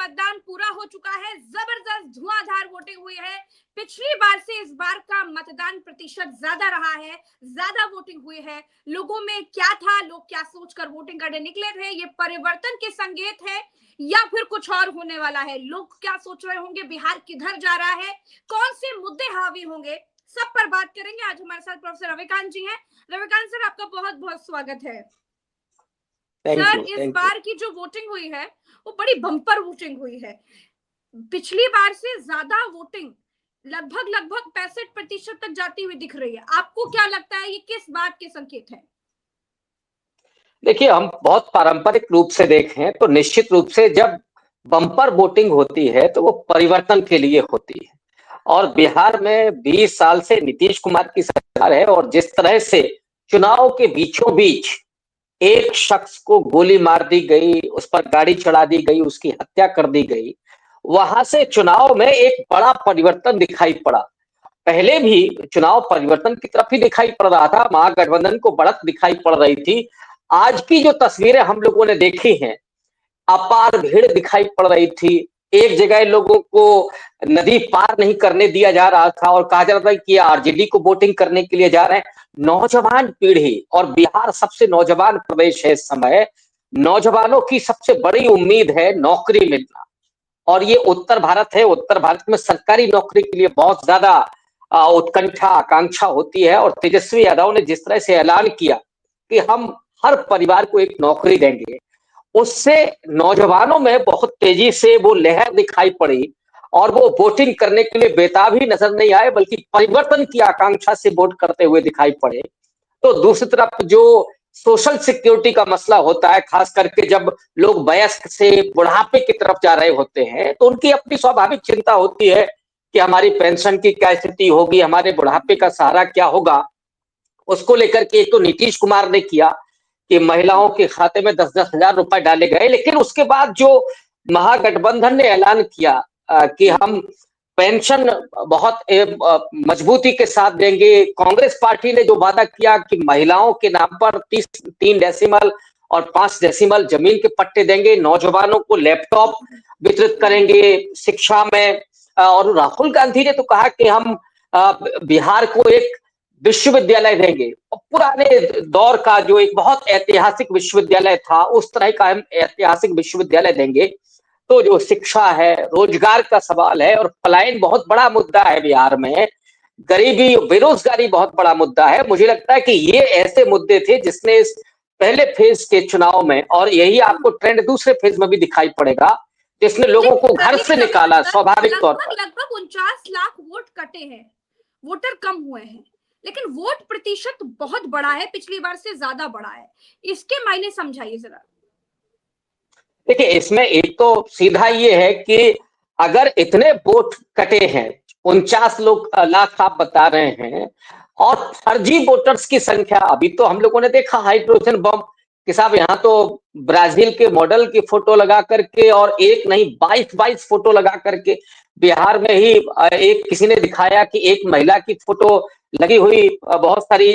मतदान पूरा हो चुका है, जबरदस्त धुआंधार वोटिंग हुई है। पिछली बार से इस बार का मतदान प्रतिशत ज्यादा रहा है, ज्यादा वोटिंग हुई है। लोगों में क्या था, लोग क्या सोचकर वोटिंग करने निकले थे, ये परिवर्तन के संकेत है या फिर कुछ और होने वाला है? लोग क्या सोच रहे होंगे, बिहार किधर जा रहा है, कौन से मुद्दे हावी होंगे, सब पर बात करेंगे। आज हमारे साथ प्रोफेसर रविकांत जी हैं। रविकांत सर, आपका बहुत बहुत स्वागत है। सर, इस बार की जो वोटिंग हुई है वो बड़ी बम्पर वोटिंग हुई है। पिछली बार से ज्यादा वोटिंग लगभग लगभग 65% तक जाती हुई दिख रही है। आपको क्या लगता है, ये किस बात के संकेत है? देखिए, हम बहुत पारंपरिक रूप से देखें तो निश्चित रूप से जब बम्पर वोटिंग होती है तो वो परिवर्तन के लिए होती है। और बिहार में 20 साल से नीतीश कुमार की सरकार है और जिस तरह से चुनाव के बीचों बीच एक शख्स को गोली मार दी गई, उस पर गाड़ी चढ़ा दी गई, उसकी हत्या कर दी गई, वहां से चुनाव में एक बड़ा परिवर्तन दिखाई पड़ा। पहले भी चुनाव परिवर्तन की तरफ ही दिखाई पड़ रहा था, महागठबंधन को बढ़त दिखाई पड़ रही थी। आज की जो तस्वीरें हम लोगों ने देखी हैं, अपार भीड़ दिखाई पड़ रही थी। एक जगह लोगों को नदी पार नहीं करने दिया जा रहा था और कहा जा रहा था कि आरजेडी को वोटिंग करने के लिए जा रहे हैं। नौजवान पीढ़ी, और बिहार सबसे नौजवान प्रदेश है इस समय, नौजवानों की सबसे बड़ी उम्मीद है नौकरी मिलना। और ये उत्तर भारत है, उत्तर भारत में सरकारी नौकरी के लिए बहुत ज्यादा उत्कंठा आकांक्षा होती है। और तेजस्वी यादव ने जिस तरह से ऐलान किया कि हम हर परिवार को एक नौकरी देंगे, उससे नौजवानों में बहुत तेजी से वो लहर दिखाई पड़ी और वो वोटिंग करने के लिए बेताब ही नजर नहीं आए, बल्कि परिवर्तन की आकांक्षा से वोट करते हुए दिखाई पड़े। तो दूसरी तरफ जो सोशल सिक्योरिटी का मसला होता है, खास करके जब लोग वयस्क से बुढ़ापे की तरफ जा रहे होते हैं, तो उनकी अपनी स्वाभाविक चिंता होती है कि हमारी पेंशन की क्या स्थिति होगी, हमारे बुढ़ापे का सहारा क्या होगा। उसको लेकर के एक तो नीतीश कुमार ने किया कि महिलाओं के खाते में 10-10 हजार रुपए डाले गए, लेकिन उसके बाद जो महागठबंधन ने ऐलान किया कि हम पेंशन बहुत मजबूती के साथ देंगे। कांग्रेस पार्टी ने जो वादा किया कि महिलाओं के नाम पर 3 डेसिमल और 5 डेसिमल जमीन के पट्टे देंगे, नौजवानों को लैपटॉप वितरित करेंगे शिक्षा में। और राहुल गांधी ने तो कहा कि हम बिहार को एक विश्वविद्यालय देंगे, और पुराने दौर का जो एक बहुत ऐतिहासिक विश्वविद्यालय था, उस तरह का हम ऐतिहासिक विश्वविद्यालय देंगे। तो जो शिक्षा है, रोजगार का सवाल है, और पलायन बहुत बड़ा मुद्दा है बिहार में, गरीबी बेरोजगारी बहुत बड़ा मुद्दा है। मुझे लगता है कि ये ऐसे मुद्दे थे जिसने इस पहले फेज के चुनाव में, और यही आपको ट्रेंड दूसरे फेज में भी दिखाई पड़ेगा, जिसने लोगों को घर से निकाला स्वाभाविक तौर पर। लगभग 49 लाख वोट कटे हैं, वोटर कम हुए हैं, लेकिन वोट प्रतिशत बहुत बड़ा है, पिछली बार से ज्यादा बड़ा है। इसके मायने समझाइए जरा। देखिए, इसमें एक तो सीधा ये है कि अगर इतने वोट कटे हैं, 49 लाख आप बता रहे हैं, और फर्जी वोटर्स की संख्या, अभी तो हम लोगों ने देखा हाइड्रोजन बम कि साहब यहाँ तो ब्राजील के मॉडल की फोटो लगा करके, और एक नहीं 22 फोटो लगा करके बिहार में ही एक किसी ने दिखाया कि एक महिला की फोटो लगी हुई, बहुत सारी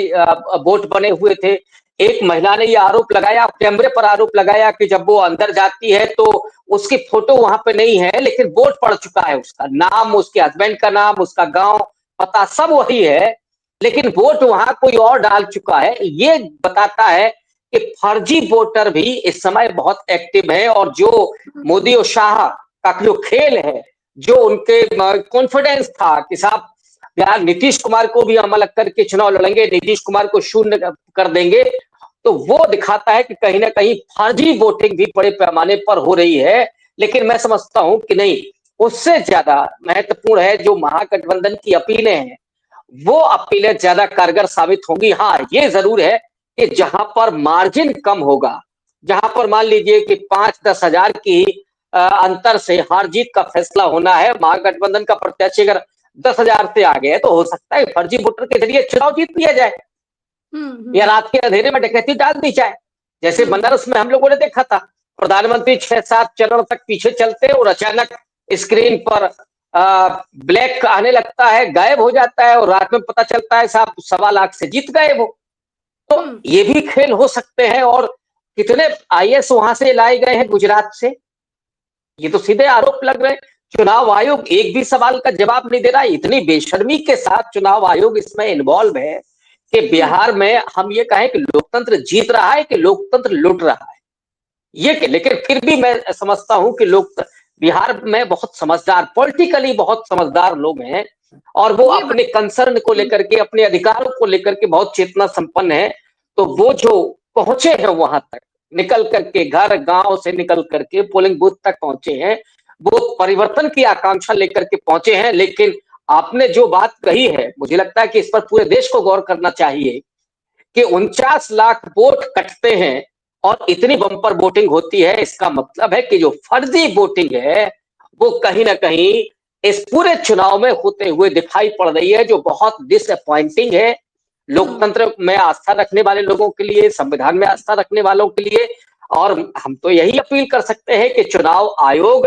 वोट बने हुए थे। एक महिला ने यह आरोप लगाया, कैमरे पर आरोप लगाया कि जब वो अंदर जाती है तो उसकी फोटो वहां पे नहीं है, लेकिन वोट पड़ चुका है, उसका नाम, उसके हस्बैंड का नाम, उसका गांव पता सब वही है, लेकिन वोट वहां कोई और डाल चुका है। ये बताता है कि फर्जी वोटर भी इस समय बहुत एक्टिव है। और जो मोदी और शाह का जो खेल है, जो उनके कॉन्फिडेंस था कि साहब यार नीतीश कुमार को भी हम अलग करके चुनाव लड़ेंगे, नीतीश कुमार को शून्य कर देंगे, तो वो दिखाता है कि कहीं ना कहीं फर्जी वोटिंग भी बड़े पैमाने पर हो रही है। लेकिन मैं समझता हूं कि नहीं, उससे ज्यादा महत्वपूर्ण है जो महागठबंधन की अपीलें हैं, वो अपीलें ज्यादा कारगर साबित होंगी। हाँ, ये जरूर है कि जहां पर मार्जिन कम होगा, जहां पर मान लीजिए कि 5-10 हजार की अंतर से हार जीत का फैसला होना है, महागठबंधन का प्रत्याशी अगर 10 हजार से आगे है, तो हो सकता है फर्जी वोटर के जरिए चुनाव जीत लिया जाए, या रात के अंधेरे में डकैती डाल दी जाए। जैसे बनारस में हम लोगों ने देखा था, प्रधानमंत्री 6-7 चरण तक पीछे चलते और अचानक स्क्रीन पर ब्लैक आने लगता है, गायब हो जाता है, और रात में पता चलता है साहब 1.25 लाख से जीत गए वो। तो ये भी खेल हो सकते हैं। और कितने आईएएस वहां से लाए गए हैं गुजरात से, ये तो सीधे आरोप लग रहे हैं। चुनाव आयोग एक भी सवाल का जवाब नहीं दे रहा। इतनी बेशर्मी के साथ चुनाव आयोग इसमें इन्वॉल्व है कि बिहार में हम ये कहें कि लोकतंत्र जीत रहा है कि लोकतंत्र लुट रहा है। लेकिन फिर भी मैं समझता हूं कि लोग बिहार में बहुत समझदार, पॉलिटिकली बहुत समझदार लोग हैं और वो अपने कंसर्न को लेकर के, अपने अधिकारों को लेकर के बहुत चेतना संपन्न है। तो वो जो पहुंचे हैं वहां तक, निकल करके घर गांव से निकल करके पोलिंग बूथ तक पहुंचे हैं, वो परिवर्तन की आकांक्षा लेकर के पहुंचे हैं। लेकिन आपने जो बात कही है, मुझे लगता है कि इस पर पूरे देश को गौर करना चाहिए कि 49 लाख वोट कटते हैं और इतनी बम्पर वोटिंग होती है। इसका मतलब है कि जो फर्जी वोटिंग है वो कहीं ना कहीं इस पूरे चुनाव में होते हुए दिखाई पड़ रही है, जो बहुत डिसअपॉइंटिंग है लोकतंत्र में आस्था रखने वाले लोगों के लिए, संविधान में आस्था रखने वालों के लिए। और हम तो यही अपील कर सकते हैं कि चुनाव आयोग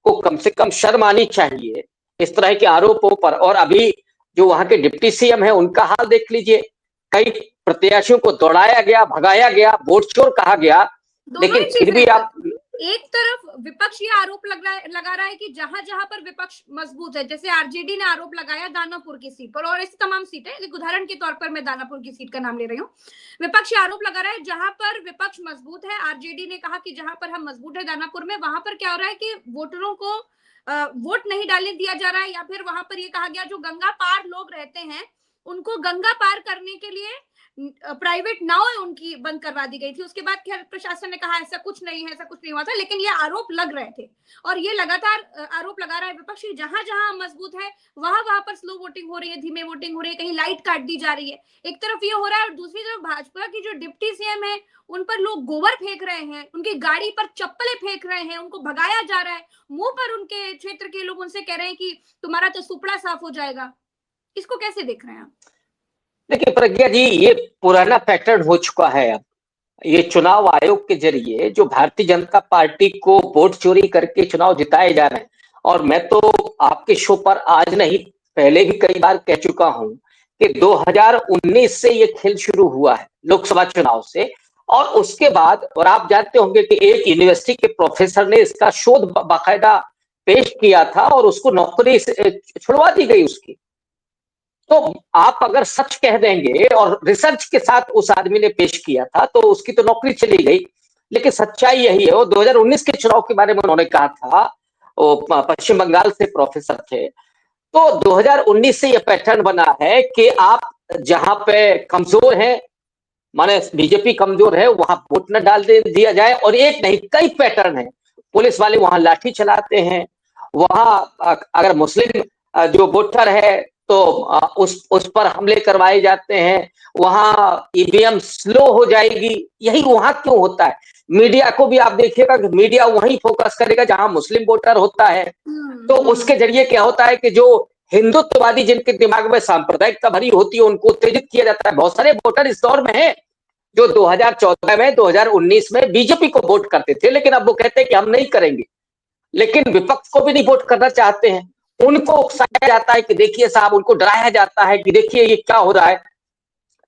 को कम से कम शर्म आनी चाहिए इस तरह के आरोपों पर। और अभी जो वहां के डिप्टी सीएम है उनका हाल देख लीजिए, कई प्रत्याशियों को दौड़ाया गया, भगाया गया, वोट चोर कहा गया, लेकिन फिर भी आप एक तरफ विपक्ष ये आरोप लगा रहा है कि जहां जहां पर विपक्ष मजबूत है, जैसे आरजेडी ने आरोप लगाया दानापुर की सीट पर, और ऐसी तमाम सीटें, एक उदाहरण के तौर पर मैं दानापुर की सीट का नाम ले रही हूँ, विपक्ष आरोप लगा रहा है जहां पर विपक्ष मजबूत है, आरजेडी ने कहा कि जहां पर हम मजबूत है दानापुर में, वहां पर क्या हो रहा है कि वोटरों को वोट नहीं डालने दिया जा रहा है, या फिर वहां पर ये कहा गया जो गंगा पार लोग रहते हैं उनको गंगा पार करने के लिए प्राइवेट नाव उनकी बंद करवा दी गई थी। उसके बाद खैर प्रशासन ने कहा ऐसा कुछ नहीं है, ऐसा कुछ नहीं हुआ था, लेकिन ये आरोप लग रहे थे और ये लगातार आरोप लगा रहा है विपक्ष, जहां जहां मजबूत है वहां वहां पर स्लो वोटिंग हो रही है, धीमे वोटिंग हो रही है, कहीं लाइट काट दी जा रही है। एक तरफ ये हो रहा है और दूसरी तरफ भाजपा की जो डिप्टी सीएम है उन पर लोग गोबर फेंक रहे हैं, उनकी गाड़ी पर चप्पलें फेंक रहे हैं, उनको भगाया जा रहा है, मुंह पर उनके क्षेत्र के लोग उनसे कह रहे हैं कि तुम्हारा तो सुपड़ा साफ हो जाएगा। इसको कैसे देख रहे हैं आप? देखिए प्रज्ञा जी, ये पुराना पैटर्न हो चुका है। अब ये चुनाव आयोग के जरिए जो भारतीय जनता पार्टी को वोट चोरी करके चुनाव जिताए जा रहे हैं, और मैं तो आपके शो पर आज नहीं पहले भी कई बार कह चुका हूं कि 2019 से ये खेल शुरू हुआ है, लोकसभा चुनाव से। और उसके बाद, और आप जानते होंगे कि एक यूनिवर्सिटी के प्रोफेसर ने इसका शोध बाकायदा पेश किया था और उसको नौकरी से छुड़वा दी गई उसकी। तो आप अगर सच कह देंगे, और रिसर्च के साथ उस आदमी ने पेश किया था, तो उसकी तो नौकरी चली गई। लेकिन सच्चाई यही है, वो 2019 के चुनाव के बारे में उन्होंने कहा था, वो पश्चिम बंगाल से प्रोफेसर थे। तो 2019 से ये पैटर्न बना है कि आप जहां पे कमजोर हैं, माने बीजेपी कमजोर है, वहां वोट न डाल दिया जाए। और एक नहीं, कई पैटर्न है। पुलिस वाले वहां लाठी चलाते हैं, वहां अगर मुस्लिम जो वोटर है तो उस पर हमले करवाए जाते हैं, वहां ईवीएम स्लो हो जाएगी। यही वहां क्यों होता है? मीडिया को भी आप देखिएगा कि मीडिया वहीं फोकस करेगा जहां मुस्लिम वोटर होता है। तो उसके जरिए क्या होता है कि जो हिंदुत्ववादी, जिनके दिमाग में सांप्रदायिकता भरी होती है, उनको उत्तेजित किया जाता है। बहुत सारे वोटर इस दौर में हैं जो 2014 में, 2019 में बीजेपी को वोट करते थे, लेकिन अब वो कहते हैं कि हम नहीं करेंगे। लेकिन विपक्ष को भी नहीं वोट करना चाहते हैं, उनको उकसाया जाता है कि देखिए साहब, उनको डराया जाता है कि देखिए ये क्या हो रहा है।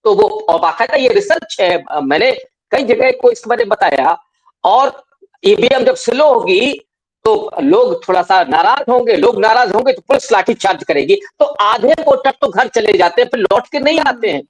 तो वो, और बाकायदा ये रिसर्च है, मैंने कई जगह को इस बारे में बताया। और ईवीएम जब स्लो होगी तो लोग थोड़ा सा नाराज होंगे, लोग नाराज होंगे तो पुलिस लाठी चार्ज करेगी, तो आधे वोटर तो घर चले जाते हैं, फिर लौट के नहीं आते हैं।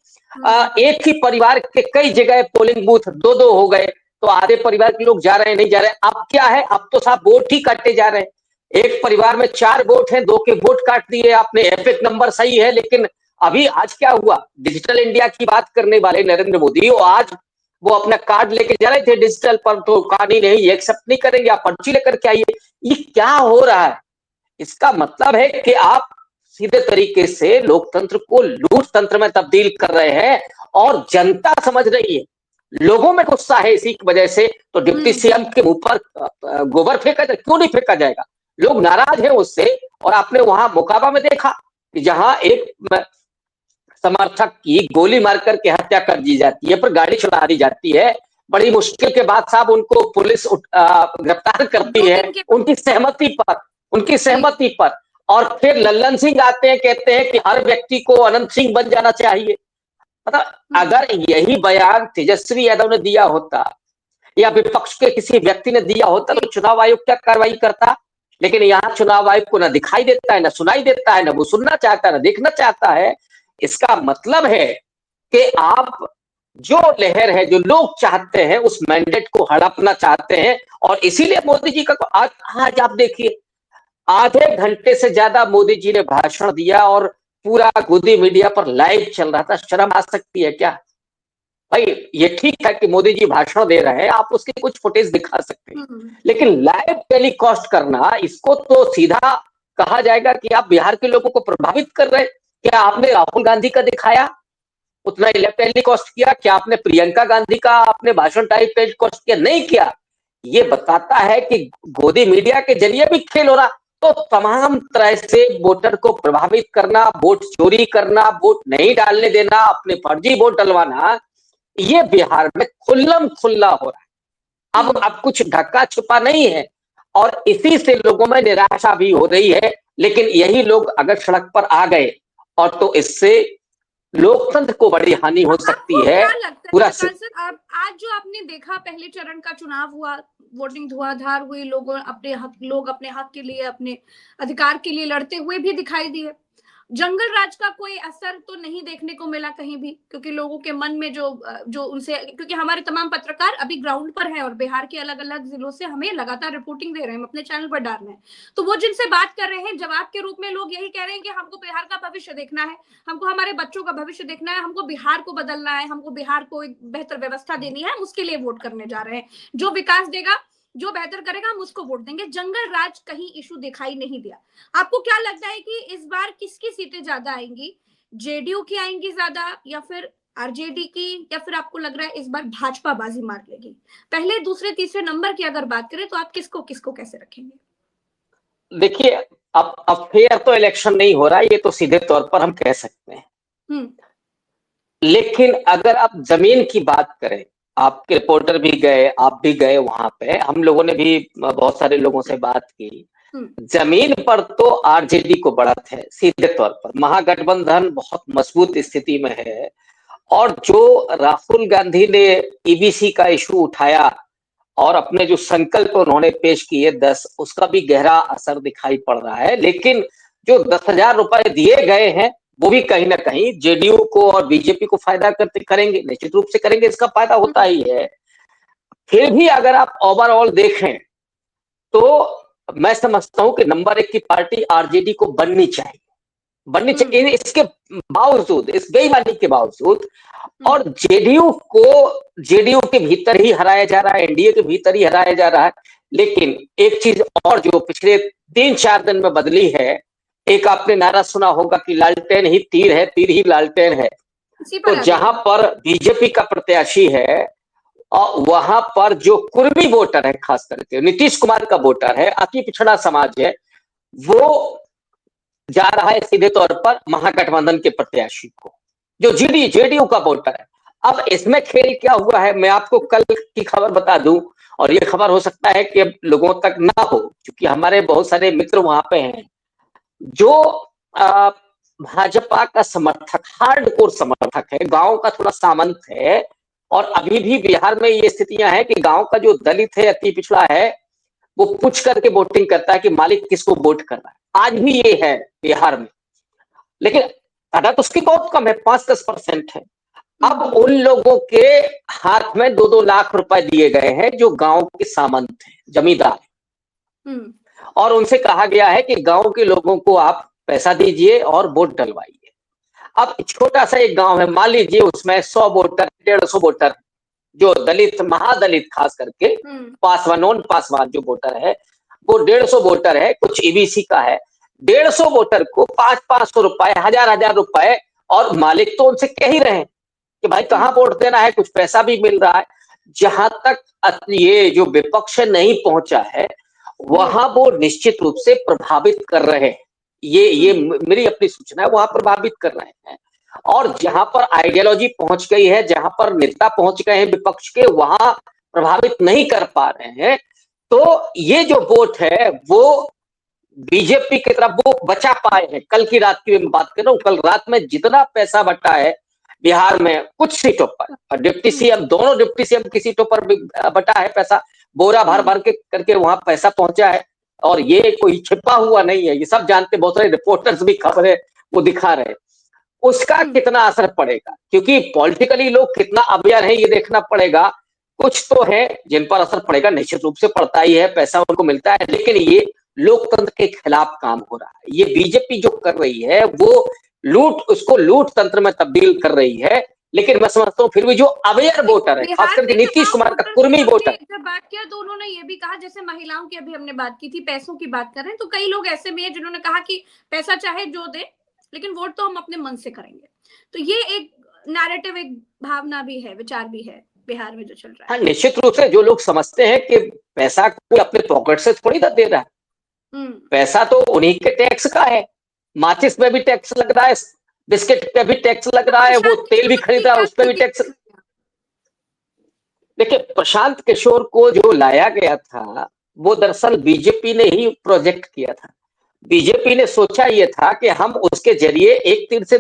एक ही परिवार के कई जगह पोलिंग बूथ दो दो हो गए, तो आधे परिवार के लोग जा रहे हैं, नहीं जा रहे हैं। अब क्या है, अब तो साहब वोट ही काटे जा रहे हैं। एक परिवार में 4 वोट हैं, 2 के वोट काट दिए आपने, एपिक नंबर सही है। लेकिन अभी आज क्या हुआ, डिजिटल इंडिया की बात करने वाले नरेंद्र मोदी, और आज वो अपना कार्ड लेके जा रहे थे डिजिटल पर, तो कहा नहीं नहीं, ये एक्सेप्ट नहीं करेंगे, आप पर्ची लेकर के आइए। ये क्या हो रहा है? इसका मतलब है कि आप सीधे तरीके से लोकतंत्र को लूट तंत्र में तब्दील कर रहे हैं, और जनता समझ रही है, लोगों में गुस्सा है इसी की वजह से। तो डिप्टी सीएम के मुंह पर गोबर फेंका जाए, क्यों नहीं फेंका जाएगा? लोग नाराज हैं उससे। और आपने वहां मोकाबा में देखा कि जहां एक समर्थक की गोली मारकर के हत्या कर दी जाती है, पर गाड़ी चला दी जाती है, बड़ी मुश्किल के बाद साहब उनको पुलिस गिरफ्तार करती है उनकी सहमति पर। और फिर लल्लन सिंह आते हैं, कहते हैं कि हर व्यक्ति को अनंत सिंह बन जाना चाहिए। मतलब अगर यही बयान तेजस्वी यादव ने दिया होता या विपक्ष के किसी व्यक्ति ने दिया होता तो चुनाव आयोग क्या कार्रवाई करता। लेकिन यहाँ चुनाव आयोग को ना दिखाई देता है, ना सुनाई देता है, ना वो सुनना चाहता है, ना देखना चाहता है। इसका मतलब है कि आप जो लहर है, जो लोग चाहते हैं, उस मैंडेट को हड़पना चाहते हैं। और इसीलिए मोदी जी का आज आप देखिए, आधे घंटे से ज्यादा मोदी जी ने भाषण दिया और पूरा गोदी मीडिया पर लाइव चल रहा था। शर्म आ सकती है क्या भाई? ये ठीक है कि मोदी जी भाषण दे रहे हैं, आप उसकी कुछ फुटेज दिखा सकते हैं, लेकिन लाइव टेलीकास्ट करना, इसको तो सीधा कहा जाएगा कि आप बिहार के लोगों को प्रभावित कर रहे हैं। क्या आपने राहुल गांधी का दिखाया, उतना ही लाइव टेलीकास्ट किया? क्या आपने प्रियंका गांधी का आपने भाषण टाइप टेलीकास्ट किया? नहीं किया। ये बताता है कि गोदी मीडिया के जरिए भी खेल हो रहा। तो तमाम तरह से वोटर को प्रभावित करना, वोट चोरी करना, वोट नहीं डालने देना, अपने फर्जी वोट डलवाना, ये बिहार में खुल्लम खुल्ला हो रहा है। अब कुछ ढका छुपा नहीं है और इसी से लोगों में निराशा भी हो रही है। लेकिन यही लोग अगर सड़क पर आ गए और तो इससे लोकतंत्र को बड़ी हानि हो सकती है। क्या लगता है सर, आज जो आपने देखा पहले चरण का चुनाव हुआ, वोटिंग धुआंधार हुई, लोग अपने हक के लिए, अपने अधिकार के लिए लड़ते हुए भी दिखाई दिए। जंगल राज का कोई असर तो नहीं देखने को मिला कहीं भी, क्योंकि लोगों के मन में जो उनसे, क्योंकि हमारे तमाम पत्रकार अभी ग्राउंड पर हैं और बिहार के अलग अलग जिलों से हमें लगातार रिपोर्टिंग दे रहे हैं, हम अपने चैनल पर डाल रहे हैं, तो वो जिनसे बात कर रहे हैं जवाब के रूप में लोग यही कह रहे हैं कि हमको बिहार का भविष्य देखना है, हमको हमारे बच्चों का भविष्य देखना है, हमको बिहार को बदलना है, हमको बिहार को एक बेहतर व्यवस्था देनी है, उसके लिए वोट करने जा रहे हैं। जो विकास देगा, जो बेहतर करेगा, हम उसको वोट देंगे। जंगल राज कहीं इशू दिखाई नहीं दिया। आपको क्या लगता है कि इस बार किसकी सीटें ज्यादा आएंगी? जेडीयू की आएंगी ज्यादा या फिर आरजेडी की, या फिर आपको लग रहा है इस बार भाजपा बाजी मार लेगी? पहले, दूसरे, तीसरे नंबर की अगर बात करें तो आप किसको किसको कैसे रखेंगे? देखिए, अब फेयर तो इलेक्शन नहीं हो रहा, ये तो सीधे तौर पर हम कह सकते हैं। लेकिन अगर आप जमीन की बात करें, आपके रिपोर्टर भी गए, आप भी गए वहां पे, हम लोगों ने भी बहुत सारे लोगों से बात की। जमीन पर तो आरजेडी को बढ़त है सीधे तौर पर। महागठबंधन बहुत मजबूत स्थिति में है और जो राहुल गांधी ने ईबीसी का इशू उठाया और अपने जो संकल्प उन्होंने पेश किए 10, उसका भी गहरा असर दिखाई पड़ रहा है। लेकिन जो 10,000 रुपए दिए गए हैं वो भी कहीं ना कहीं जेडीयू को और बीजेपी को फायदा करेंगे, निश्चित रूप से करेंगे, इसका फायदा होता ही है। फिर भी अगर आप ओवरऑल देखें तो मैं समझता हूं कि नंबर 1 की पार्टी आरजेडी को बननी चाहिए, इसके बावजूद, इस बेईमानी के बावजूद। और जेडीयू के भीतर ही हराया जा रहा है, एनडीए के भीतर ही हराया जा रहा है। लेकिन एक चीज और जो पिछले 3-4 दिन में बदली है, एक आपने नारा सुना होगा कि लालटेन ही तीर है, तीर ही लालटेन है। तो जहां पर बीजेपी का प्रत्याशी है और वहां पर जो कुर्मी वोटर है, खास करके नीतीश कुमार का वोटर है, अति पिछड़ा समाज है, वो जा रहा है सीधे तौर पर महागठबंधन के प्रत्याशी को, जो जेडीयू का वोटर है। अब इसमें खेल क्या हुआ है, मैं आपको कल की खबर बता दूं, और ये खबर हो सकता है कि लोगों तक ना हो, क्योंकि हमारे बहुत सारे मित्र वहां पे हैं जो भाजपा का समर्थक, हार्डकोर समर्थक है, गांव का थोड़ा सामंत है। और अभी भी बिहार में ये स्थितियां हैं कि गांव का जो दलित है, अति पिछड़ा है, वो पूछ करके वोटिंग करता है कि मालिक किसको वोट करना है। आज भी ये है बिहार में, लेकिन तादाद उसकी बहुत कम है, 5-10% है। अब उन लोगों के हाथ में 2-2 लाख रुपए दिए गए हैं जो गांव के सामंत हैं, जमींदार, और उनसे कहा गया है कि गांव के लोगों को आप पैसा दीजिए और वोट डलवाइए। अब छोटा सा एक गांव है, मान लीजिए उसमें 100 वोटर, 150 वोटर, जो दलित, महादलित खास करके नॉन पासवान जो वोटर है, वो 150 वोटर है, कुछ ईबीसी का है। 150 वोटर को 500-500 रुपए, 1000-1000 रुपए, और मालिक तो उनसे कह ही रहे हैं कि भाई कहाँ वोट देना है, कुछ पैसा भी मिल रहा है। जहां तक ये जो विपक्ष नहीं पहुंचा है, वहां वो निश्चित रूप से प्रभावित कर रहे हैं। ये मेरी अपनी सूचना है, वहां प्रभावित कर रहे हैं। और जहां पर आइडियोलॉजी पहुंच गई है, जहां पर नेता पहुंच गए हैं विपक्ष के, वहां प्रभावित नहीं कर पा रहे हैं। तो ये जो वोट है वो बीजेपी की तरफ वो बचा पाए हैं। कल की रात की मैं बात कर रहा हूँ, कल रात में जितना पैसा बटा है, बिहार में कुछ सीटों पर डिप्टी सीएम, दोनों डिप्टी सीएम की सीटों पर भी बटा है पैसा, बोरा भर भर के करके वहां पैसा पहुंचा है। और ये कोई छिपा हुआ नहीं है, ये सब जानते, बहुत सारे रिपोर्टर्स भी खबरें वो दिखा रहे। उसका कितना असर पड़ेगा, क्योंकि पॉलिटिकली लोग कितना अवेयर है ये देखना पड़ेगा। कुछ तो है जिन पर असर पड़ेगा, निश्चित रूप से पड़ता ही है, पैसा उनको मिलता है, लेकिन ये लोकतंत्र के खिलाफ काम हो रहा है। ये बीजेपी जो कर रही है वो उसको लूट तंत्र में तब्दील कर रही है। लेकिन मैं समझता हूँ फिर भी जो अवेयर वोटर है, खास करके नीतीश कुमार का कुर्मी वोटर, जब बात किया तो उन्होंने ये भी कहा, जैसे महिलाओं की अभी हमने बात की थी, पैसों की बात कर रहे हैं, तो कई लोग ऐसे भी हैं जिन्होंने कहा कि पैसा चाहे जो दे, लेकिन वोट तो हम अपने मन से करेंगे। तो ये एक नैरेटिव, एक भावना भी है, विचार भी है बिहार में जो चल रहा है। हाँ, निश्चित रूप से जो लोग समझते हैं कि पैसा कोई अपने पॉकेट से थोड़ी ना दे रहा है, पैसा तो उन्हीं के टैक्स का है। माचिस पे भी टैक्स लग रहा है, बिस्किट पे भी टैक्स लग रहा है, वो तेल भी खरीद रहा है, उस पर भी टैक्स। देखिए, प्रशांत किशोर को जो लाया गया था वो दरअसल बीजेपी ने ही प्रोजेक्ट किया था। बीजेपी ने सोचा ये था कि हम उसके जरिए एक तीर से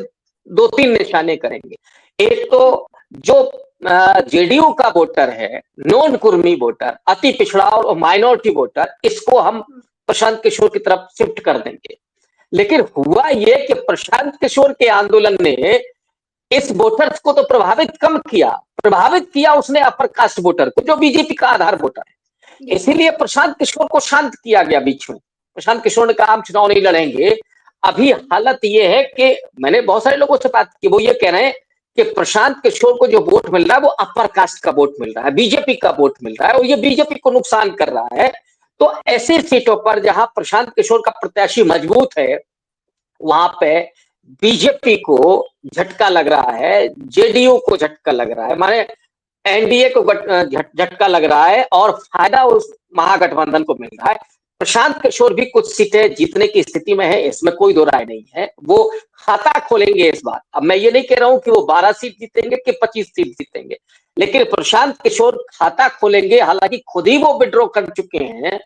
दो तीन निशाने करेंगे। एक तो जो जेडीयू का वोटर है, नॉन कुर्मी वोटर, अति पिछड़ा और माइनॉरिटी वोटर, इसको हम प्रशांत किशोर की तरफ शिफ्ट कर देंगे। लेकिन हुआ ये कि प्रशांत किशोर के आंदोलन ने इस वोटर्स को तो प्रभावित किया उसने अपर कास्ट वोटर को, जो बीजेपी का आधार वोटर है। इसीलिए प्रशांत किशोर को शांत किया गया बीच में। प्रशांत किशोर ने कहा हम चुनाव नहीं लड़ेंगे। अभी हालत ये है कि मैंने बहुत सारे लोगों से बात की, वो ये कह रहे हैं कि प्रशांत किशोर को जो वोट मिल रहा है वो अपर कास्ट का वोट मिल रहा है, बीजेपी का वोट मिल रहा है, और ये बीजेपी को नुकसान कर रहा है। तो ऐसी सीटों पर जहां प्रशांत किशोर का प्रत्याशी मजबूत है, वहां पे बीजेपी को झटका लग रहा है, जेडीयू को झटका लग रहा है, माने एनडीए को झटका लग रहा है, और फायदा उस महागठबंधन को मिल रहा है। प्रशांत किशोर भी कुछ सीटें जीतने की स्थिति में है, इसमें कोई दो राय नहीं है। वो खाता खोलेंगे इस बार। अब मैं ये नहीं कह रहा हूं कि वो 12 सीट जीतेंगे कि 25 सीट जीतेंगे, लेकिन प्रशांत किशोर खाता खोलेंगे। हालांकि खुद ही वो विड्रॉ कर चुके हैं,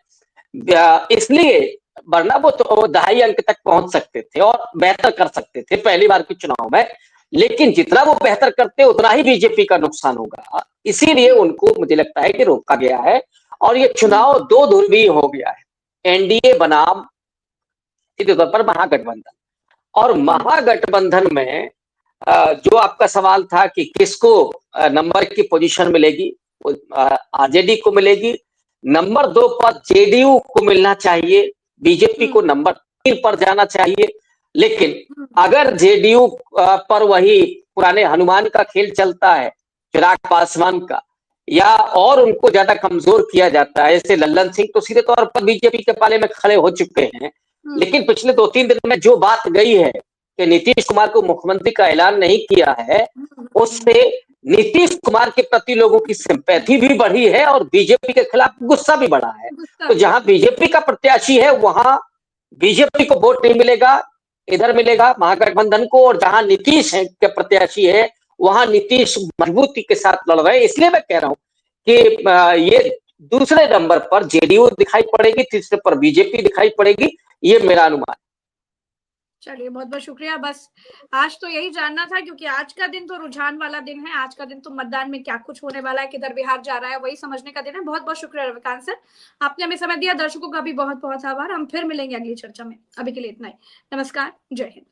इसलिए, वरना वो तो 2.5 अंक तक पहुंच सकते थे और बेहतर कर सकते थे पहली बार के चुनाव में। लेकिन जितना वो बेहतर करते उतना ही बीजेपी का नुकसान होगा, इसीलिए उनको मुझे लगता है कि रोका गया है। और ये चुनाव दो ध्रुवीय हो गया है, एनडीए बनाम सीधे तौर पर महागठबंधन। और महागठबंधन में जो आपका सवाल था कि किसको नंबर की पोजीशन मिलेगी, आरजेडी को मिलेगी। नंबर 2 पर जेडीयू को मिलना चाहिए, बीजेपी को नंबर 3 पर जाना चाहिए। लेकिन अगर जेडीयू पर वही पुराने हनुमान का खेल चलता है, चिराग पासवान का, या और उनको ज्यादा कमजोर किया जाता है, जैसे लल्लन सिंह तो सीधे तौर पर बीजेपी के पाले में खड़े हो चुके हैं। लेकिन पिछले 2-3 दिन में जो बात गई है कि नीतीश कुमार को मुख्यमंत्री का ऐलान नहीं किया है, उससे नीतीश कुमार के प्रति लोगों की सिंपैथी भी बढ़ी है और बीजेपी के खिलाफ गुस्सा भी बढ़ा है। तो जहां बीजेपी का प्रत्याशी है वहां बीजेपी को वोट नहीं मिलेगा, इधर मिलेगा महागठबंधन को। और जहां नीतीश के प्रत्याशी है वहां नीतीश मजबूती के साथ लड़ रहे हैं। इसलिए मैं कह रहा हूं कि ये दूसरे नंबर पर जेडीयू दिखाई पड़ेगी, तीसरे पर बीजेपी दिखाई पड़ेगी, ये मेरा अनुमान। चलिए, बहुत बहुत शुक्रिया। बस आज तो यही जानना था, क्योंकि आज का दिन तो रुझान वाला दिन है। आज का दिन तो मतदान में क्या कुछ होने वाला है, किधर बिहार जा रहा है, वही समझने का दिन है। बहुत बहुत शुक्रिया रविकांत सर, आपने हमें समय दिया। दर्शकों का भी बहुत बहुत आभार। हम फिर मिलेंगे अगली चर्चा में। अभी के लिए इतना ही। नमस्कार, जय हिंद।